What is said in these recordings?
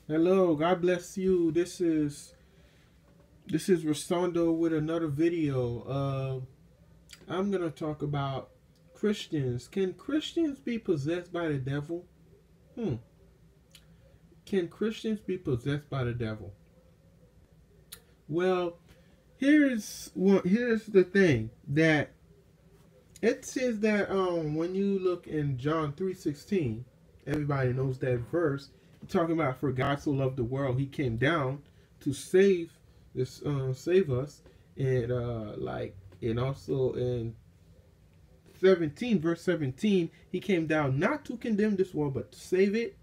Hello, God bless you. This is Rosando with another video. I'm gonna talk about Christians. Can Christians be possessed by the devil? Hmm. Can Christians be possessed by the devil? Well, here's the thing that it says that when you look in John 3:16, everybody knows that verse. Talking about for God so loved the world, He came down to save us, and and also in 17 verse 17, He came down not to condemn this world but to save it.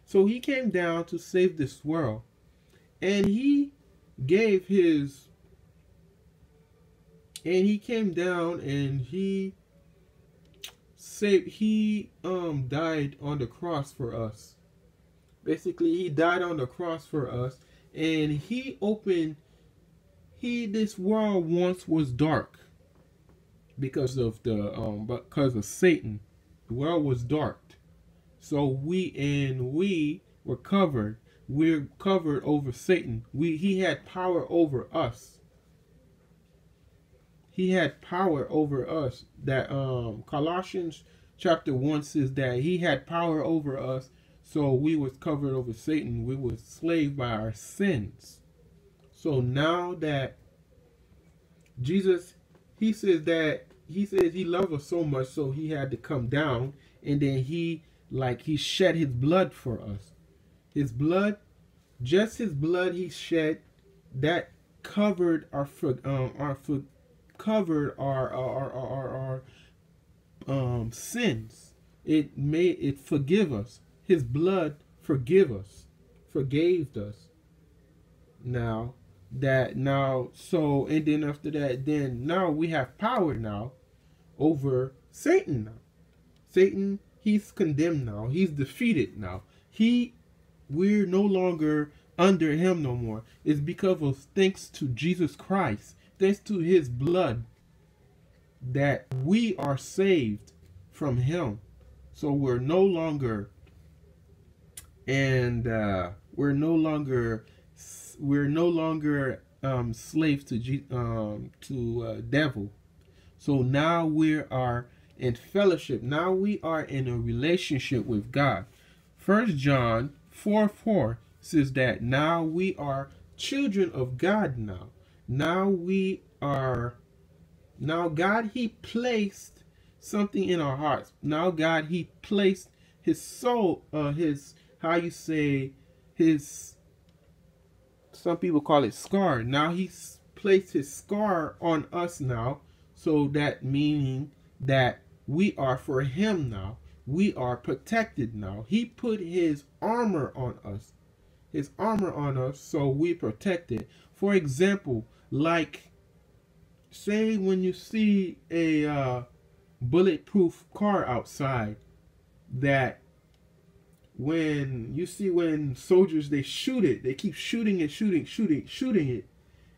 So He came down to save this world, and gave His He came down and He died on the cross for us. Basically, He died on the cross for us, and this world once was dark because of Satan. The world was dark. So we were covered. We're covered over Satan. He had power over us. He had power over us. That Colossians chapter 1 says that He had power over us. So we was covered over Satan. We were enslaved by our sins. So now that Jesus, He says He loved us so much, so He had to come down, and then He shed His blood for us. His blood, just His blood He shed, that covered our sins. It forgive us. His blood forgave us. And then after that, then now we have power now over Satan now. Satan, he's condemned now. He's defeated now. We're no longer under him no more. It's because of thanks to Jesus Christ, thanks to His blood, that we are saved from him. So we're no longer and we're no longer slaves to devil. So now we are in fellowship. Now we are in a relationship with God. 1 John 4:4 says that now we are children of God now. Now God, He placed something in our hearts. Now God, He placed His soul, some people call it scar. Now He's placed His scar on us now. So that meaning that we are for Him now. We are protected now. He put His armor on us. So we protected. For example, like say when you see a bulletproof car outside, that when soldiers, they shoot it, they keep shooting it,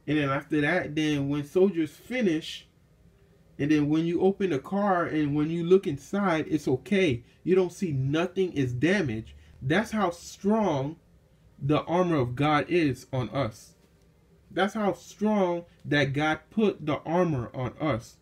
and then after that, then when soldiers finish, and then when you open the car and when you look inside, it's okay. You don't see nothing is damaged. That's how strong the armor of God is on us. That's how strong that God put the armor on us.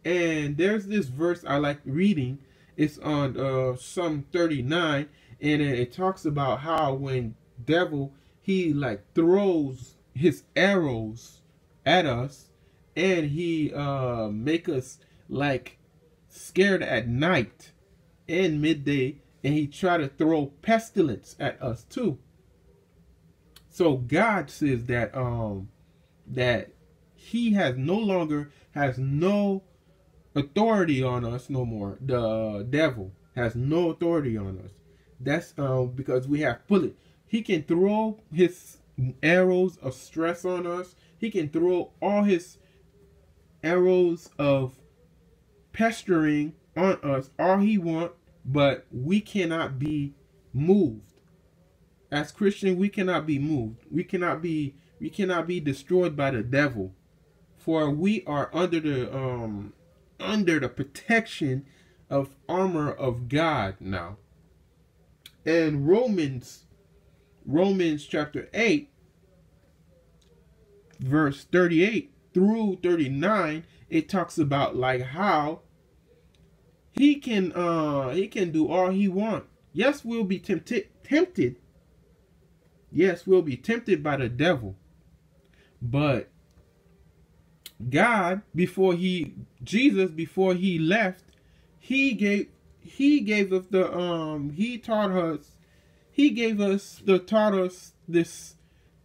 And there's this verse I like reading. It's on Psalm 39, and it talks about how when devil, he throws his arrows at us, and he make us scared at night and midday, and he try to throw pestilence at us too. So God says that that He has no authority on us no more. The devil has no authority on us. That's because we have bullet. He can throw his arrows of stress on us. He can throw all his arrows of pestering on us all he want, but we cannot be moved. As Christians, we cannot be moved. We cannot be destroyed by the devil, for we are under the protection of armor of God now. And Romans chapter 8, verse 38 through 39, it talks about like how he can do all he wants. Yes, we'll be tempted. Yes, we'll be tempted by the devil. But God, Jesus, before he left, he gave us taught us this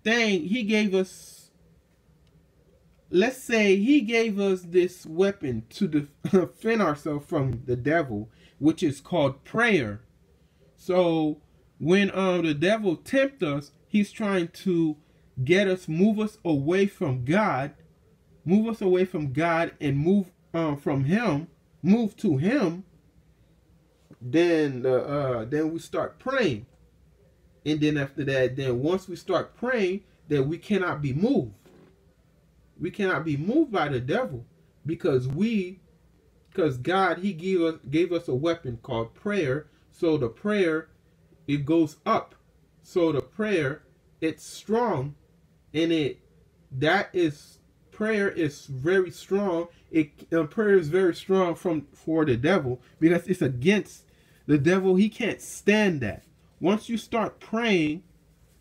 thing. He gave us, let's say, he gave us this weapon to defend ourselves from the devil, which is called prayer. So when the devil tempts us, he's trying to get us, move us away from God, and move to him. Then we start praying, and then after that, then once we start praying, then we cannot be moved. We cannot be moved by the devil, because God, he gave us a weapon called prayer. So the prayer, it goes up. So the prayer, it's strong, and prayer is very strong. Prayer is very strong for the devil, because it's against the devil. He can't stand that. Once you start praying,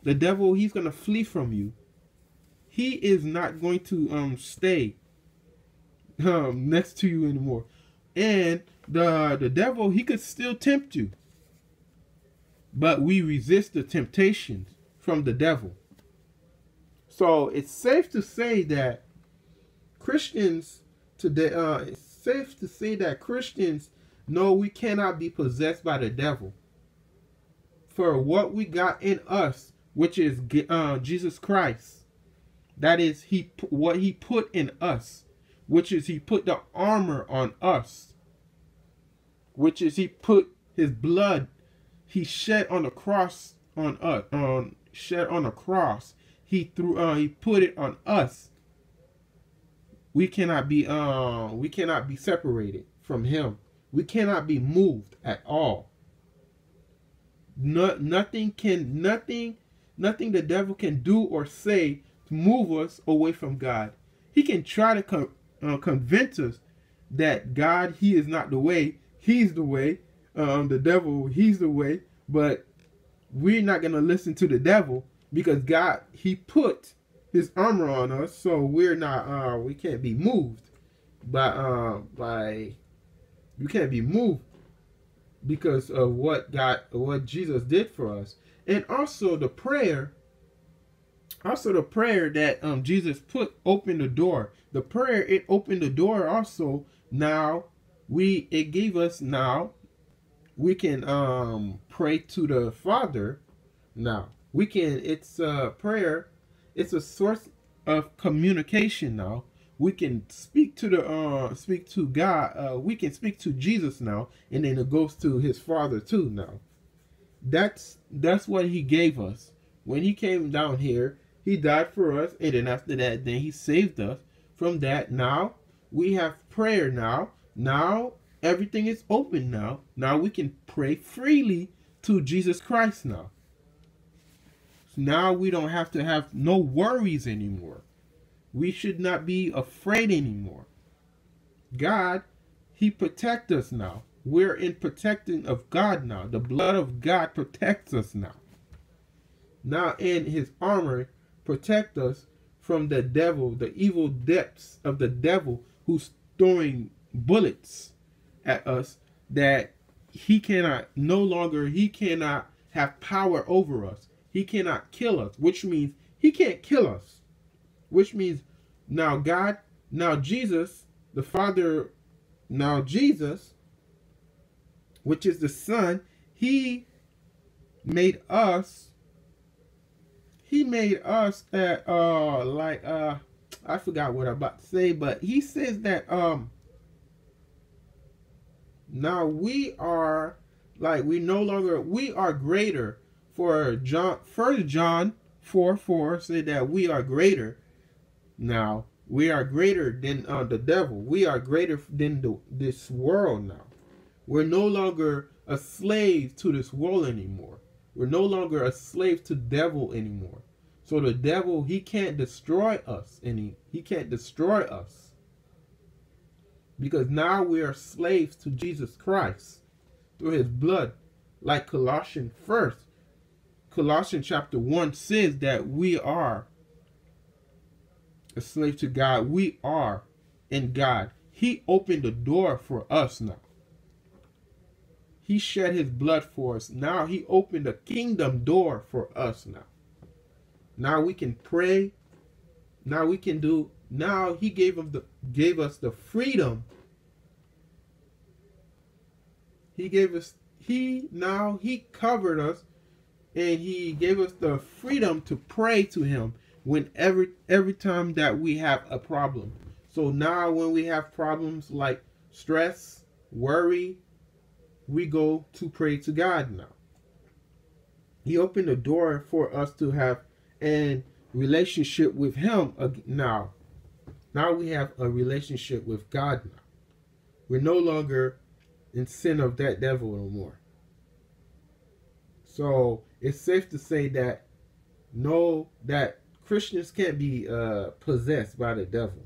the devil, he's gonna flee from you. He is not going to stay next to you anymore. And the devil, he could still tempt you, but we resist the temptations from the devil. So it's safe to say that Christians today, know we cannot be possessed by the devil. For what we got in us, which is Jesus Christ, that is what he put in us, which is he put the armor on us, which is he put his blood, he shed on the cross on us, he put it on us. We cannot be separated from him. We cannot be moved at all. Nothing the devil can do or say to move us away from God. He can try to convince us that God, he is not the way, he's the way. The devil, he's the way. But we're not going to listen to the devil, because God, he put his armor on us, so we can't be moved we can't be moved because of what Jesus did for us. And also the prayer that Jesus opened the door. The prayer, it opened the door also. Now we can pray to the Father. Now we can, prayer, it's a source of communication. Now we can speak to God. We can speak to Jesus now, and then it goes to his Father too. Now that's what he gave us when he came down here. He died for us, and then after that, then he saved us from that. Now we have prayer. Now everything is open. Now we can pray freely to Jesus Christ. Now we don't have to have no worries anymore. We should not be afraid anymore. God, he protects us now. We're in protecting of God now. The blood of God protects us now. Now in his armor protect us from the devil, the evil depths of the devil, who's throwing bullets at us, that he cannot have power over us. He cannot kill us, which means he can't kill us. Which means now God, now Jesus, the Father, now Jesus, which is the Son, he made us at I forgot what I'm about to say, but he says that now we are greater. For First John 4:4 said that we are greater. Now we are greater than the devil. We are greater than this world now. We're no longer a slave to this world anymore. We're no longer a slave to devil anymore. So the devil, he can't destroy us he can't destroy us. Because now we are slaves to Jesus Christ through his blood. Like Colossians chapter 1 says that we are a slave to God. We are in God. He opened the door for us now. He shed his blood for us. Now he opened the kingdom door for us now. Now we can pray. Now we can do. Now he gave us the freedom. He covered us, and he gave us the freedom to pray to him every time that we have a problem. So now when we have problems like stress, worry, we go to pray to God now. He opened the door for us to have a relationship with him now. Now we have a relationship with God now. We're no longer in sin of that devil no more. So it's safe to say that that Christians can't be possessed by the devil,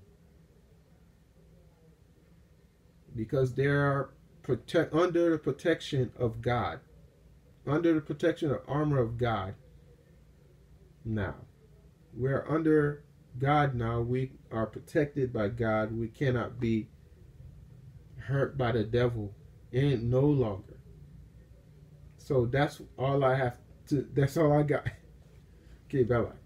because they are under the protection of God, under the protection of armor of God. Now we're under God now. We are protected by God. We cannot be hurt by the devil no longer. So that's all I got. Okay, bye-bye.